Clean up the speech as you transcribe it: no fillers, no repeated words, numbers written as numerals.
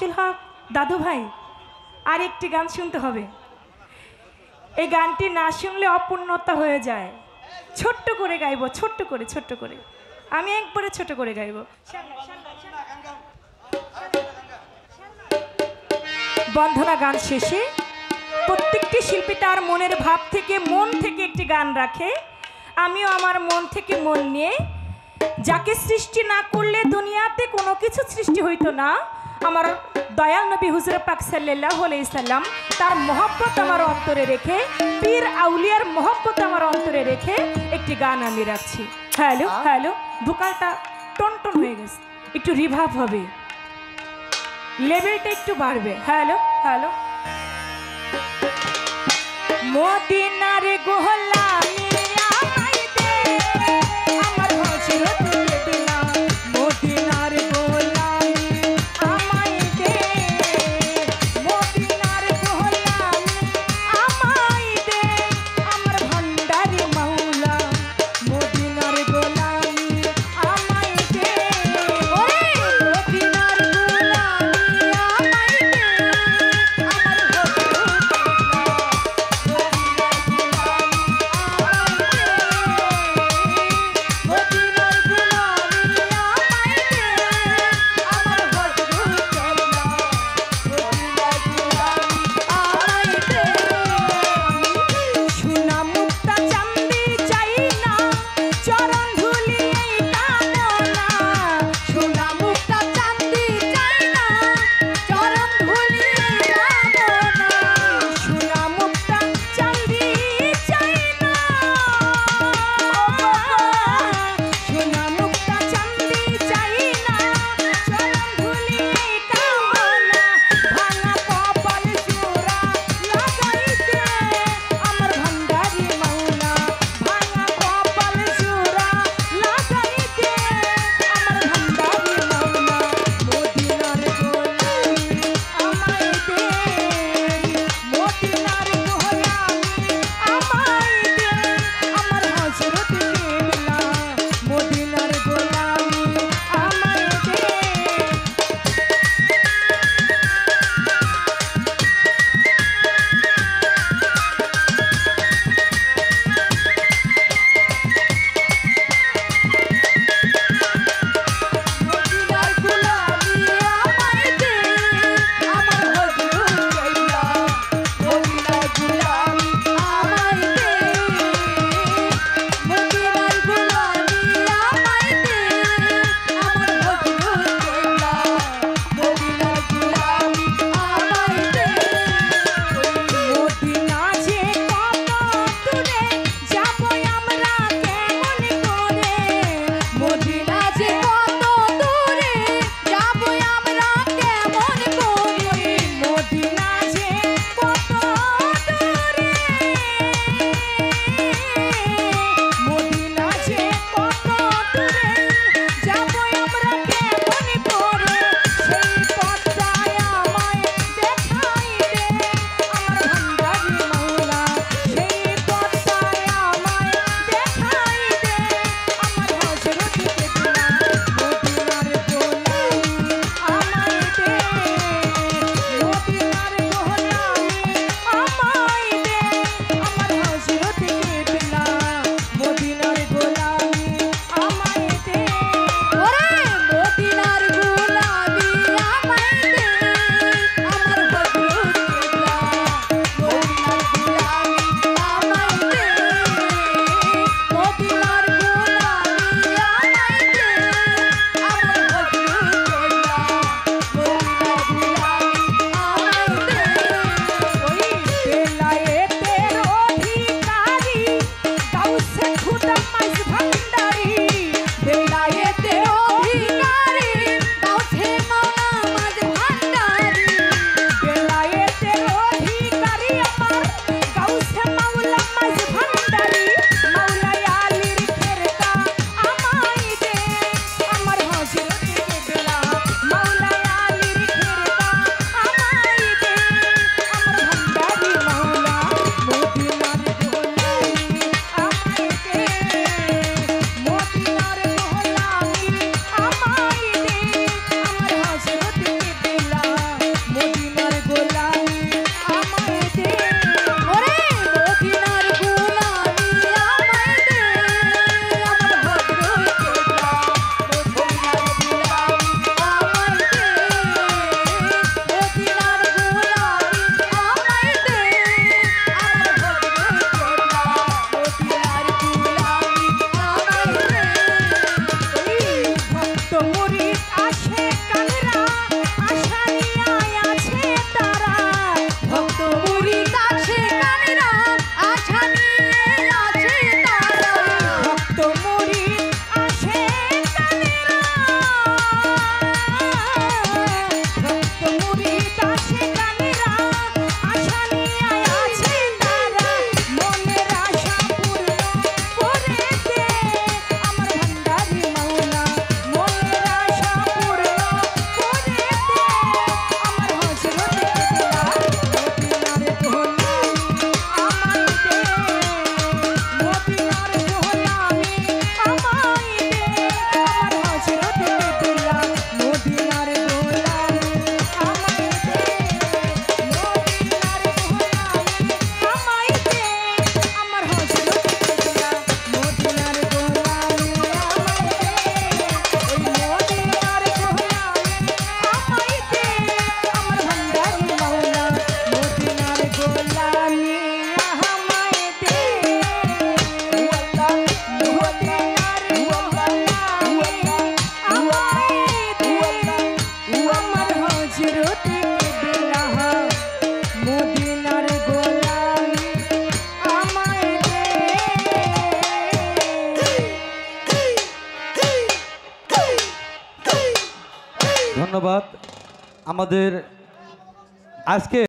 শামসুল হক দাদু ভাই, আর একটি গান শুনতে হবে। এই গানটি না শুনলে অপূর্ণতা হয়ে যায়। ছোট্ট করে গাইবো, ছোট্ট করে আমি একবারে ছোট করে গাইবো। বন্ধনা গান শেষে প্রত্যেকটি শিল্পী তার মনের ভাব থেকে, মন থেকে একটি গান রাখে। আমিও আমার মন থেকে মন নিয়ে, যাকে সৃষ্টি না করলে দুনিয়াতে কোনো কিছু সৃষ্টি হইতো না, আমার দয়াল নবী হুজুর পাক সাল্লাল্লাহু আলাইহি সাল্লাম, তার মহব্বত আমার অন্তরে রেখে, পীর আউলিয়ার মহব্বত আমার অন্তরে রেখে একটি গান আমি রাখছি। হ্যালো হ্যালো, ভোকালটা টনটন হয়ে গেছে, একটু রিভাব হবে, লেভেলটা একটু বাড়বে। Hello hello. মদিনার গোলামি আমায় দে, আমার হযরত দিলা মদিনার গোলামি আমায় দে, মদিনার গোলামি আমায় দে, আমার ভান্ডারি মাওলা মদিনার গোলামি আমায় দে, ওরে মদিনার গোলামি আমায় দে, আমার হযরত মুরিদ আসে গানেরা আশা নিয়ে আছে তারা মনের আশা পূর্ণ করে দে আমার ভান্ডারি মাওলা মনের আশা পূর্ণ করে দে আমার হযরত কেবলা মদিনার গোলামি আমায় দে মদিনার গোলামি আমায় দে আমার হযরত কেবলা মদিনার গোলামি আমায় দে মদিনার গোলামি আমায় দে আমার হযরত কেবলা মদিনার গোলামি আমায় দে ওই মদিনার গোলামি আমায় দে আমার ভান্ডারি মাওলা মদিনার গোলামি আমায় দে ওয়াল্লাহ মদিনার গোলামি আমায় দে আমার হযরত কেবলা মদিনার গোলামি আমায় দে। ধন্যবাদ আমাদের আজকে